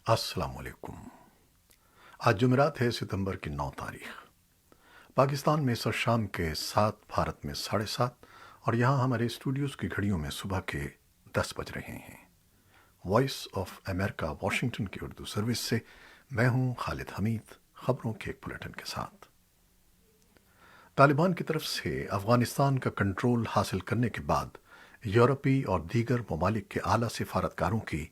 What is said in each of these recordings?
السلام علیکم۔ آج جمعرات ہے، ستمبر کی 9 تاریخ۔ پاکستان میں اس وقت شام کے 7، بھارت میں 7:30، اور یہاں ہمارے اسٹوڈیوز کی گھڑیوں میں صبح کے 10 بج رہے ہیں۔ وائس آف امریکہ واشنگٹن کی اردو سروس سے میں ہوں خالد حمید، خبروں کے ایک بلیٹن کے ساتھ۔ طالبان کی طرف سے افغانستان کا کنٹرول حاصل کرنے کے بعد یورپی اور دیگر ممالک کے اعلیٰ سفارتکاروں کی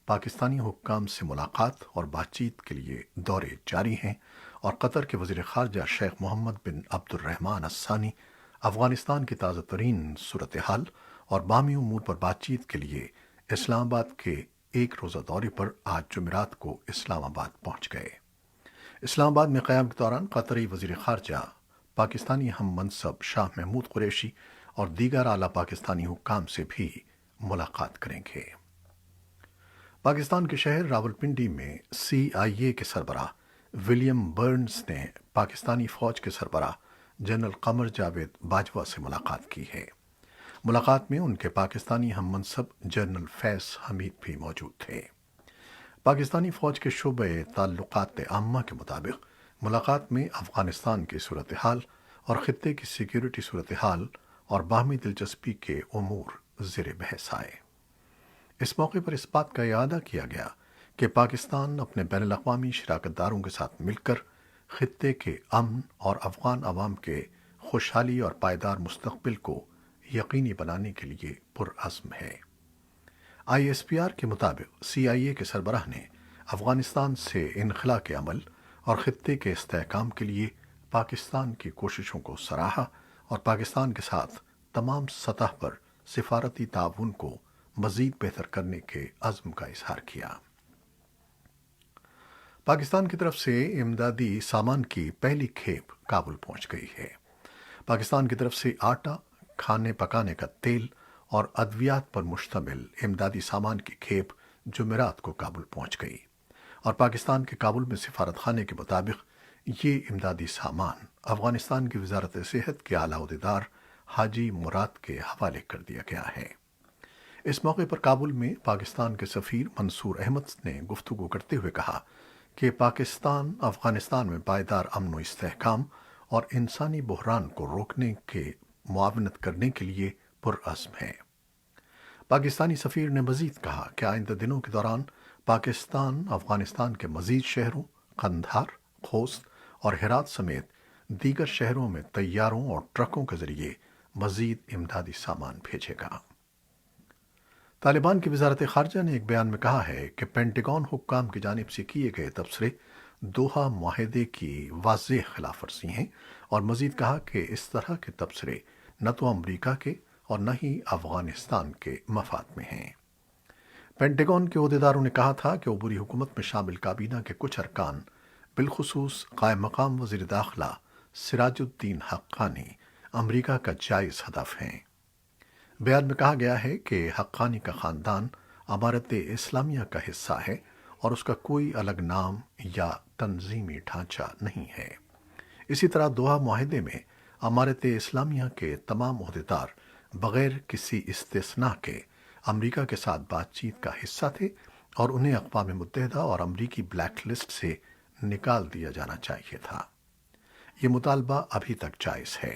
پاکستانی حکام سے ملاقات اور بات چیت کے لیے دورے جاری ہیں، اور قطر کے وزیر خارجہ شیخ محمد بن عبد الرحمن الثانی افغانستان کی تازہ ترین صورتحال اور باہمی امور پر بات چیت کے لیے اسلام آباد کے ایک روزہ دورے پر آج جمعرات کو اسلام آباد پہنچ گئے۔ اسلام آباد میں قیام کے دوران قطری وزیر خارجہ پاکستانی ہم منصب شاہ محمود قریشی اور دیگر اعلیٰ پاکستانی حکام سے بھی ملاقات کریں گے۔ پاکستان کے شہر راولپنڈی میں CIA کے سربراہ ولیم برنز نے پاکستانی فوج کے سربراہ جنرل قمر جاوید باجوہ سے ملاقات کی ہے۔ ملاقات میں ان کے پاکستانی ہم منصب جنرل فیض حمید بھی موجود تھے۔ پاکستانی فوج کے شعبہ تعلقات عامہ کے مطابق ملاقات میں افغانستان کی صورتحال اور خطے کی سیکیورٹی صورتحال اور باہمی دلچسپی کے امور زیر بحث آئے۔ اس موقع پر اس بات کا اعادہ کیا گیا کہ پاکستان اپنے بین الاقوامی شراکت داروں کے ساتھ مل کر خطے کے امن اور افغان عوام کے خوشحالی اور پائیدار مستقبل کو یقینی بنانے کے لیے پرعزم ہے۔ ISPR کے مطابق CIA کے سربراہ نے افغانستان سے انخلا کے عمل اور خطے کے استحکام کے لیے پاکستان کی کوششوں کو سراہا اور پاکستان کے ساتھ تمام سطح پر سفارتی تعاون کو مزید بہتر کرنے کے عزم کا اظہار کیا۔ پاکستان کی طرف سے امدادی سامان کی پہلی کھیپ کابل پہنچ گئی ہے۔ پاکستان کی طرف سے آٹا، کھانے پکانے کا تیل اور ادویات پر مشتمل امدادی سامان کی کھیپ جمعرات کو کابل پہنچ گئی، اور پاکستان کے کابل میں سفارت خانے کے مطابق یہ امدادی سامان افغانستان کی وزارت صحت کے اعلیٰ عہدیدار حاجی مراد کے حوالے کر دیا گیا ہے۔ اس موقع پر کابل میں پاکستان کے سفیر منصور احمد نے گفتگو کرتے ہوئے کہا کہ پاکستان افغانستان میں پائیدار امن و استحکام اور انسانی بحران کو روکنے کے معاونت کرنے کے لیے پرعزم ہے۔ پاکستانی سفیر نے مزید کہا کہ آئندہ دنوں کے دوران پاکستان افغانستان کے مزید شہروں قندھار، خوست اور ہرات سمیت دیگر شہروں میں طیاروں اور ٹرکوں کے ذریعے مزید امدادی سامان بھیجے گا۔ طالبان کی وزارت خارجہ نے ایک بیان میں کہا ہے کہ پینٹاگون حکام کی جانب سے کیے گئے تبصرے دوحہ معاہدے کی واضح خلاف ورزی ہیں، اور مزید کہا کہ اس طرح کے تبصرے نہ تو امریکہ کے اور نہ ہی افغانستان کے مفاد میں ہیں۔ پینٹاگون کے عہدیداروں نے کہا تھا کہ عبوری حکومت میں شامل کابینہ کے کچھ ارکان، بالخصوص قائم مقام وزیر داخلہ سراج الدین حقانی، امریکہ کا جائز ہدف ہیں۔ بیان میں کہا گیا ہے کہ حقانی کا خاندان امارت اسلامیہ کا حصہ ہے اور اس کا کوئی الگ نام یا تنظیمی ڈھانچہ نہیں ہے۔ اسی طرح دوحہ معاہدے میں امارت اسلامیہ کے تمام عہدیدار بغیر کسی استثناء کے امریکہ کے ساتھ بات چیت کا حصہ تھے، اور انہیں اقوام متحدہ اور امریکی بلیک لسٹ سے نکال دیا جانا چاہیے تھا۔ یہ مطالبہ ابھی تک جائز ہے۔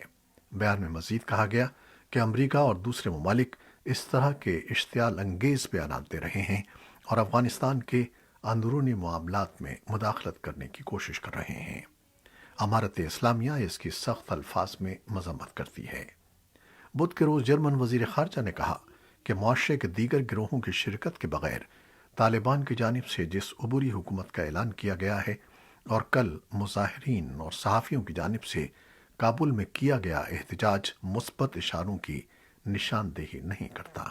بیان میں مزید کہا گیا کہ امریکہ اور دوسرے ممالک اس طرح کے اشتعال انگیز بیانات دے رہے ہیں اور افغانستان کے اندرونی معاملات میں مداخلت کرنے کی کوشش کر رہے ہیں۔ امارت اسلامیہ اس کی سخت الفاظ میں مذمت کرتی ہے۔ بدھ کے روز جرمن وزیر خارجہ نے کہا کہ معاشرے کے دیگر گروہوں کی شرکت کے بغیر طالبان کی جانب سے جس عبوری حکومت کا اعلان کیا گیا ہے اور کل مظاہرین اور صحافیوں کی جانب سے کابل میں کیا گیا احتجاج مثبت اشاروں کی نشاندہی نہیں کرتا۔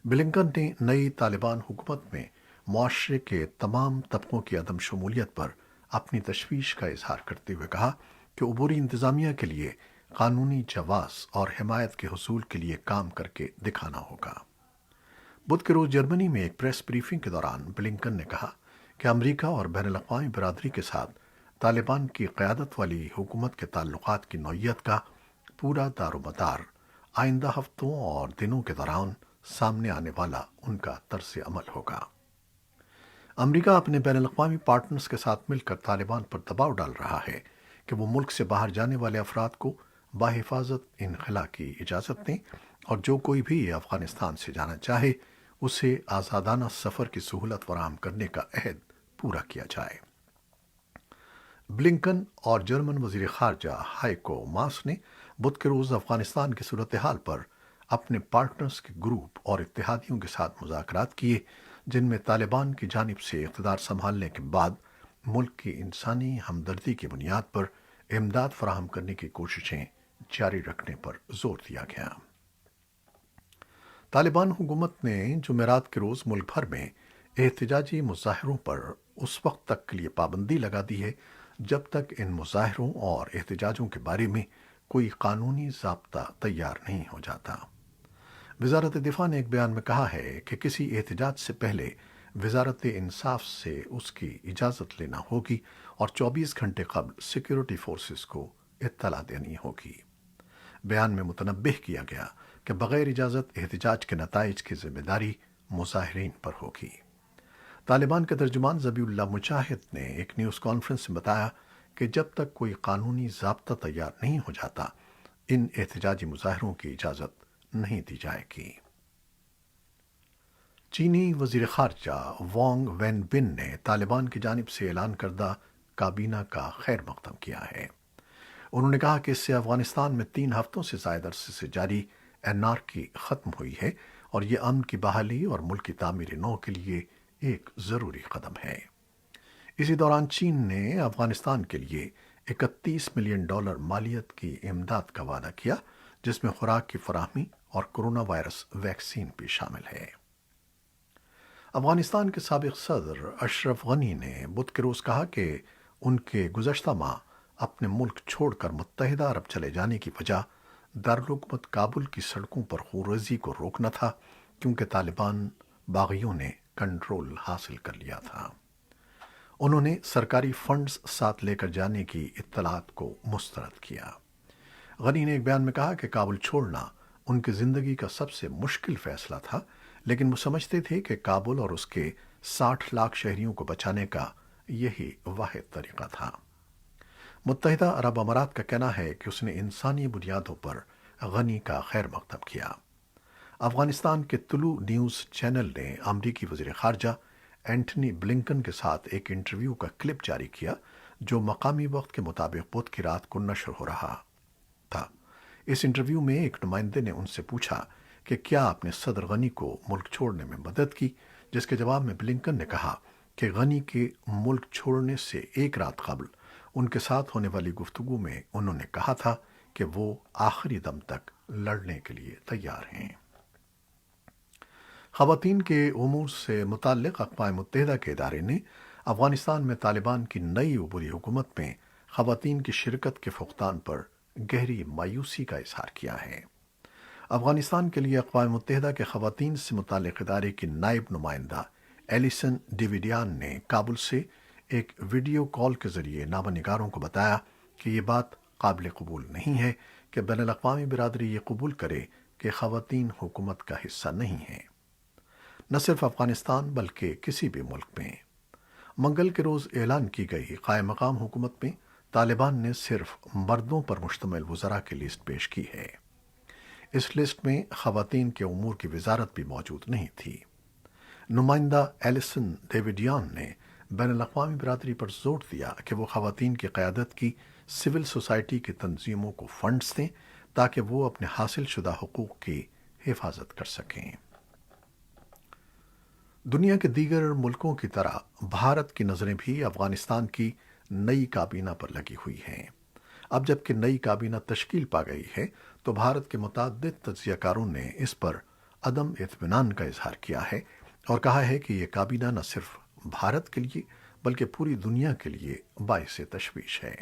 بلنکن نے نئی طالبان حکومت میں معاشرے کے تمام طبقوں کی عدم شمولیت پر اپنی تشویش کا اظہار کرتے ہوئے کہا کہ عبوری انتظامیہ کے لیے قانونی جواز اور حمایت کے حصول کے لیے کام کر کے دکھانا ہوگا۔ بدھ کے روز جرمنی میں ایک پریس بریفنگ کے دوران بلنکن نے کہا کہ امریکہ اور بین الاقوامی برادری کے ساتھ طالبان کی قیادت والی حکومت کے تعلقات کی نوعیت کا پورا دار و مدار آئندہ ہفتوں اور دنوں کے دوران سامنے آنے والا ان کا طرز عمل ہوگا۔ امریکہ اپنے بین الاقوامی پارٹنرز کے ساتھ مل کر طالبان پر دباؤ ڈال رہا ہے کہ وہ ملک سے باہر جانے والے افراد کو بحفاظت انخلا کی اجازت دیں اور جو کوئی بھی افغانستان سے جانا چاہے اسے آزادانہ سفر کی سہولت فراہم کرنے کا عہد پورا کیا جائے۔ بلنکن اور جرمن وزیر خارجہ ہائیکو ماس نے بدھ کے روز افغانستان کی صورتحال پر اپنے پارٹنرز کے گروپ اور اتحادیوں کے ساتھ مذاکرات کیے، جن میں طالبان کی جانب سے اقتدار سنبھالنے کے بعد ملک کی انسانی ہمدردی کی بنیاد پر امداد فراہم کرنے کی کوششیں جاری رکھنے پر زور دیا گیا۔ طالبان حکومت نے جمعرات کے روز ملک بھر میں احتجاجی مظاہروں پر اس وقت تک کے لیے پابندی لگا دی ہے جب تک ان مظاہروں اور احتجاجوں کے بارے میں کوئی قانونی ضابطہ تیار نہیں ہو جاتا۔ وزارت دفاع نے ایک بیان میں کہا ہے کہ کسی احتجاج سے پہلے وزارت انصاف سے اس کی اجازت لینا ہوگی اور 24 گھنٹے قبل سیکیورٹی فورسز کو اطلاع دینی ہوگی۔ بیان میں متنبہ کیا گیا کہ بغیر اجازت احتجاج کے نتائج کی ذمہ داری مظاہرین پر ہوگی۔ طالبان کے ترجمان ذبیح اللہ مجاہد نے ایک نیوز کانفرنس میں بتایا کہ جب تک کوئی قانونی ضابطہ تیار نہیں ہو جاتا ان احتجاجی مظاہروں کی اجازت نہیں دی جائے گی۔ چینی وزیر خارجہ وانگ وین بن نے طالبان کی جانب سے اعلان کردہ کابینہ کا خیر مقدم کیا ہے۔ انہوں نے کہا کہ اس سے افغانستان میں 3 ہفتوں سے زائد عرصے سے جاری انارکی ختم ہوئی ہے اور یہ امن کی بحالی اور ملک کی تعمیر نو کے لیے ایک ضروری قدم ہے۔ اسی دوران چین نے افغانستان کے لیے $31 ملین مالیت کی امداد کا وعدہ کیا، جس میں خوراک کی فراہمی اور کرونا وائرس ویکسین بھی شامل ہے۔ افغانستان کے سابق صدر اشرف غنی نے بدھ کے روز کہا کہ ان کے گزشتہ ماہ اپنے ملک چھوڑ کر متحدہ عرب چلے جانے کی وجہ دارالحکومت کابل کی سڑکوں پر خونریزی کو روکنا تھا، کیونکہ طالبان باغیوں نے کنٹرول حاصل کر لیا تھا۔ انہوں نے سرکاری فنڈز ساتھ لے کر جانے کی اطلاعات کو مسترد کیا۔ غنی نے ایک بیان میں کہا کہ کابل چھوڑنا ان کی زندگی کا سب سے مشکل فیصلہ تھا، لیکن وہ سمجھتے تھے کہ کابل اور اس کے 60 لاکھ شہریوں کو بچانے کا یہی واحد طریقہ تھا۔ متحدہ عرب امارات کا کہنا ہے کہ اس نے انسانی بنیادوں پر غنی کا خیر مقدم کیا۔ افغانستان کے طلوع نیوز چینل نے امریکی وزیر خارجہ اینٹنی بلنکن کے ساتھ ایک انٹرویو کا کلپ جاری کیا، جو مقامی وقت کے مطابق بدھ کی رات کو نشر ہو رہا تھا۔ اس انٹرویو میں ایک نمائندے نے ان سے پوچھا کہ کیا آپ نے صدر غنی کو ملک چھوڑنے میں مدد کی، جس کے جواب میں بلنکن نے کہا کہ غنی کے ملک چھوڑنے سے ایک رات قبل ان کے ساتھ ہونے والی گفتگو میں انہوں نے کہا تھا کہ وہ آخری دم تک لڑنے کے لیے تیار ہیں۔ خواتین کے امور سے متعلق اقوام متحدہ کے ادارے نے افغانستان میں طالبان کی نئی عبوری حکومت میں خواتین کی شرکت کے فقدان پر گہری مایوسی کا اظہار کیا ہے۔ افغانستان کے لیے اقوام متحدہ کے خواتین سے متعلق ادارے کی نائب نمائندہ ایلیسن ڈیویڈیان نے کابل سے ایک ویڈیو کال کے ذریعے نامہ نگاروں کو بتایا کہ یہ بات قابل قبول نہیں ہے کہ بین الاقوامی برادری یہ قبول کرے کہ خواتین حکومت کا حصہ نہیں ہیں، نہ صرف افغانستان بلکہ کسی بھی ملک میں۔ منگل کے روز اعلان کی گئی قائم مقام حکومت میں طالبان نے صرف مردوں پر مشتمل وزراء کی لسٹ پیش کی ہے۔ اس لسٹ میں خواتین کے امور کی وزارت بھی موجود نہیں تھی۔ نمائندہ ایلیسن ڈیویڈیان نے بین الاقوامی برادری پر زور دیا کہ وہ خواتین کی قیادت کی سول سوسائٹی کی تنظیموں کو فنڈز دیں تاکہ وہ اپنے حاصل شدہ حقوق کی حفاظت کر سکیں۔ دنیا کے دیگر ملکوں کی طرح بھارت کی نظریں بھی افغانستان کی نئی کابینہ پر لگی ہوئی ہیں۔ اب جب کہ نئی کابینہ تشکیل پا گئی ہے تو بھارت کے متعدد تجزیہ کاروں نے اس پر عدم اطمینان کا اظہار کیا ہے اور کہا ہے کہ یہ کابینہ نہ صرف بھارت کے لیے بلکہ پوری دنیا کے لیے باعث تشویش ہے۔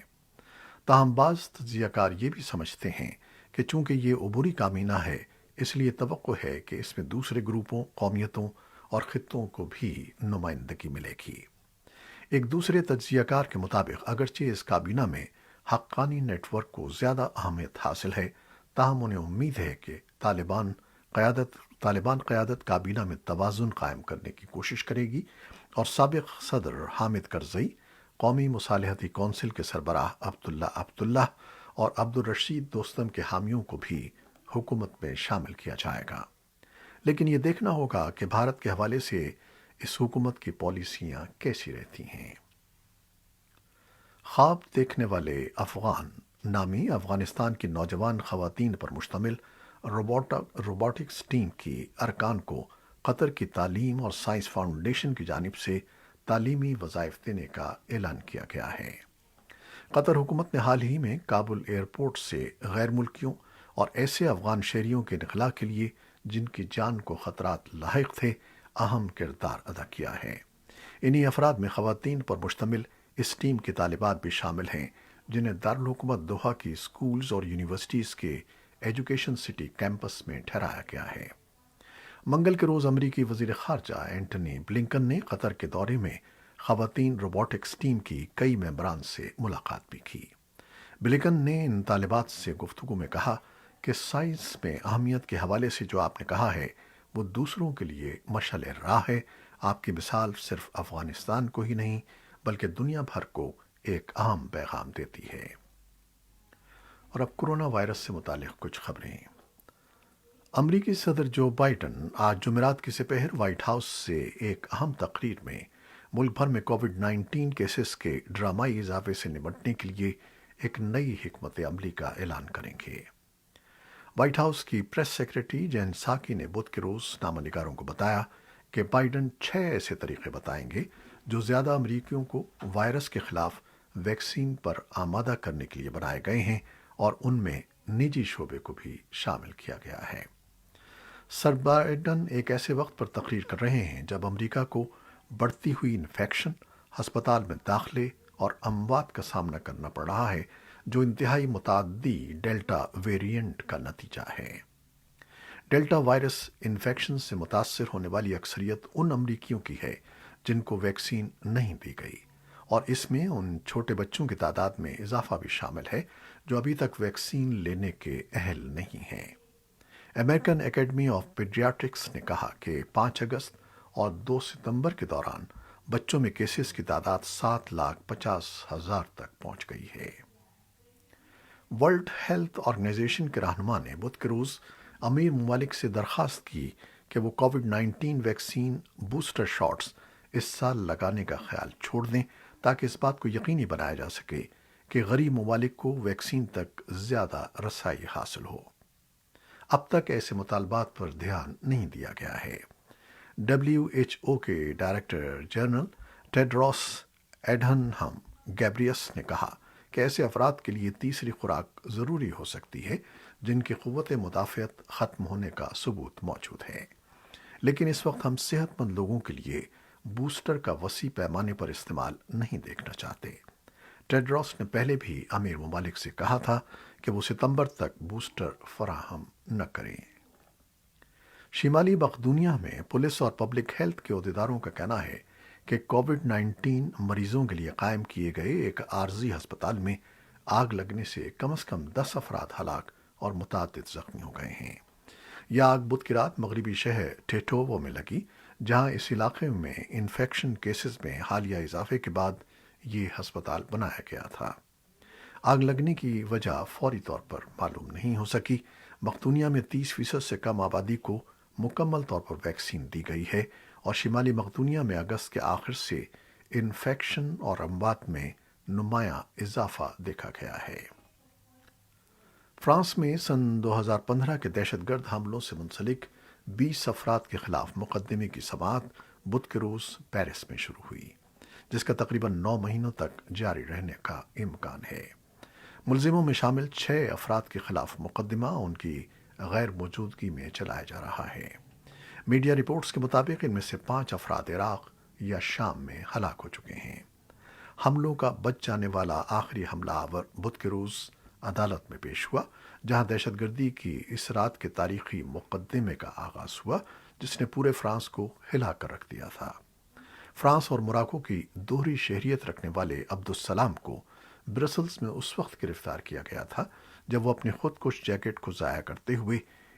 تاہم بعض تجزیہ کار یہ بھی سمجھتے ہیں کہ چونکہ یہ عبوری کابینہ ہے، اس لیے توقع ہے کہ اس میں دوسرے گروپوں، قومیتوں اور خطوں کو بھی نمائندگی ملے گی۔ ایک دوسرے تجزیہ کار کے مطابق اگرچہ اس کابینہ میں حقانی نیٹ ورک کو زیادہ اہمیت حاصل ہے، تاہم انہیں امید ہے کہ طالبان قیادت طالبان قیادت کابینہ میں توازن قائم کرنے کی کوشش کرے گی اور سابق صدر حامد کرزئی، قومی مصالحتی کونسل کے سربراہ عبداللہ اور عبدالرشید دوستم کے حامیوں کو بھی حکومت میں شامل کیا جائے گا۔ لیکن یہ دیکھنا ہوگا کہ بھارت کے حوالے سے اس حکومت کی پالیسیاں کیسی رہتی ہیں۔ خواب دیکھنے والے افغان نامی افغانستان کی نوجوان خواتین پر مشتمل روبوٹکس ٹیم کی ارکان کو قطر کی تعلیم اور سائنس فاؤنڈیشن کی جانب سے تعلیمی وظائف دینے کا اعلان کیا گیا ہے۔ قطر حکومت نے حال ہی میں کابل ایئرپورٹ سے غیر ملکیوں اور ایسے افغان شہریوں کے انخلاء کے لیے جن کی جان کو خطرات لاحق تھے اہم کردار ادا کیا ہے۔ انہی افراد میں خواتین پر مشتمل اس ٹیم کی طالبات بھی شامل ہیں جنہیں دارالحکومت دوحہ کی اسکولز اور یونیورسٹیز کے ایجوکیشن سٹی کیمپس میں ٹھہرایا گیا ہے۔ منگل کے روز امریکی وزیر خارجہ اینٹنی بلنکن نے قطر کے دورے میں خواتین روبوٹکس ٹیم کی کئی ممبران سے ملاقات بھی کی۔ بلنکن نے ان طالبات سے گفتگو میں کہا کہ سائنس میں اہمیت کے حوالے سے جو آپ نے کہا ہے وہ دوسروں کے لیے مشعل راہ ہے۔ آپ کی مثال صرف افغانستان کو ہی نہیں بلکہ دنیا بھر کو ایک اہم پیغام دیتی ہے۔ اور اب کورونا وائرس سے متعلق کچھ خبریں۔ امریکی صدر جو بائیڈن آج جمعرات کی سپہر وائٹ ہاؤس سے ایک اہم تقریر میں ملک بھر میں کووڈ 19 کیسز کے ڈرامائی اضافے سے نمٹنے کے لیے ایک نئی حکمت عملی کا اعلان کریں گے۔ وائٹ ہاؤس کی پریس سیکریٹری جین ساکی نے بدھ کے روز نامہ نگاروں کو بتایا کہ بائیڈن 6 ایسے طریقے بتائیں گے جو زیادہ امریکیوں کو وائرس کے خلاف ویکسین پر آمادہ کرنے کے لیے بنائے گئے ہیں اور ان میں نجی شعبے کو بھی شامل کیا گیا ہے۔ سر بائیڈن ایک ایسے وقت پر تقریر کر رہے ہیں جب امریکہ کو بڑھتی ہوئی انفیکشن، ہسپتال میں داخلے اور اموات کا سامنا کرنا پڑ رہا ہے جو انتہائی متعدی ڈیلٹا ویریئنٹ کا نتیجہ ہے۔ ڈیلٹا وائرس انفیکشن سے متاثر ہونے والی اکثریت ان امریکیوں کی ہے جن کو ویکسین نہیں دی گئی، اور اس میں ان چھوٹے بچوں کی تعداد میں اضافہ بھی شامل ہے جو ابھی تک ویکسین لینے کے اہل نہیں ہیں۔ امریکن اکیڈمی آف پیڈیاٹرکس نے کہا کہ 5 اگست اور 2 ستمبر کے دوران بچوں میں کیسز کی تعداد 7,50,000 تک پہنچ گئی ہے۔ ورلڈ ہیلتھ آرگنائزیشن کے رہنما نے بدھ کے روز امیر ممالک سے درخواست کی کہ وہ کووڈ 19 ویکسین بوسٹر شاٹس اس سال لگانے کا خیال چھوڑ دیں تاکہ اس بات کو یقینی بنایا جا سکے کہ غریب ممالک کو ویکسین تک زیادہ رسائی حاصل ہو۔ اب تک ایسے مطالبات پر دھیان نہیں دیا گیا ہے۔ WHO کے ڈائریکٹر جنرل ٹیڈروس ایڈھنہم گیبریئس نے کہا کہ ایسے افراد کے لیے تیسری خوراک ضروری ہو سکتی ہے جن کی قوت مدافعت ختم ہونے کا ثبوت موجود ہے، لیکن اس وقت ہم صحت مند لوگوں کے لیے بوسٹر کا وسیع پیمانے پر استعمال نہیں دیکھنا چاہتے۔ ٹیڈروس نے پہلے بھی امیر ممالک سے کہا تھا کہ وہ ستمبر تک بوسٹر فراہم نہ کریں۔ شمالی مقدونیہ میں پولیس اور پبلک ہیلتھ کے عہدیداروں کا کہنا ہے کہ کووڈ 19 مریضوں کے لیے قائم کیے گئے ایک عارضی ہسپتال میں آگ لگنے سے کم از کم 10 افراد ہلاک اور متعدد زخمی ہو گئے ہیں۔ یہ آگ بدھ کی رات مغربی شہر ٹیٹوو میں لگی جہاں اس علاقے میں انفیکشن کیسز میں حالیہ اضافے کے بعد یہ ہسپتال بنایا گیا تھا۔ آگ لگنے کی وجہ فوری طور پر معلوم نہیں ہو سکی۔ مقدونیہ میں 30% سے کم آبادی کو مکمل طور پر ویکسین دی گئی ہے اور شمالی مقدونیہ میں اگست کے آخر سے انفیکشن اور اموات میں نمایاں اضافہ دیکھا گیا ہے۔ فرانس میں سن 2015 کے دہشت گرد حملوں سے منسلک 20 افراد کے خلاف مقدمے کی سماعت بدھ کے روز پیرس میں شروع ہوئی، جس کا تقریباً 9 مہینوں تک جاری رہنے کا امکان ہے۔ ملزموں میں شامل 6 افراد کے خلاف مقدمہ ان کی غیر موجودگی میں چلایا جا رہا ہے۔ میڈیا رپورٹس کے مطابق ان میں سے 5 افراد عراق یا شام میں ہلاک ہو چکے ہیں۔ حملوں کا بچ جانے والا آخری حملہ آور بدھ کے روز عدالت میں پیش ہوا، جہاں دہشت گردی کی اس رات کے تاریخی مقدمے کا آغاز ہوا جس نے پورے فرانس کو ہلا کر رکھ دیا تھا۔ فرانس اور موراکو کی دوہری شہریت رکھنے والے عبدالسلام کو برسلز میں اس وقت گرفتار کیا گیا تھا جب وہ اپنی خود کش جیکٹ کو ضائع کرتے ہوئے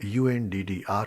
UNDDR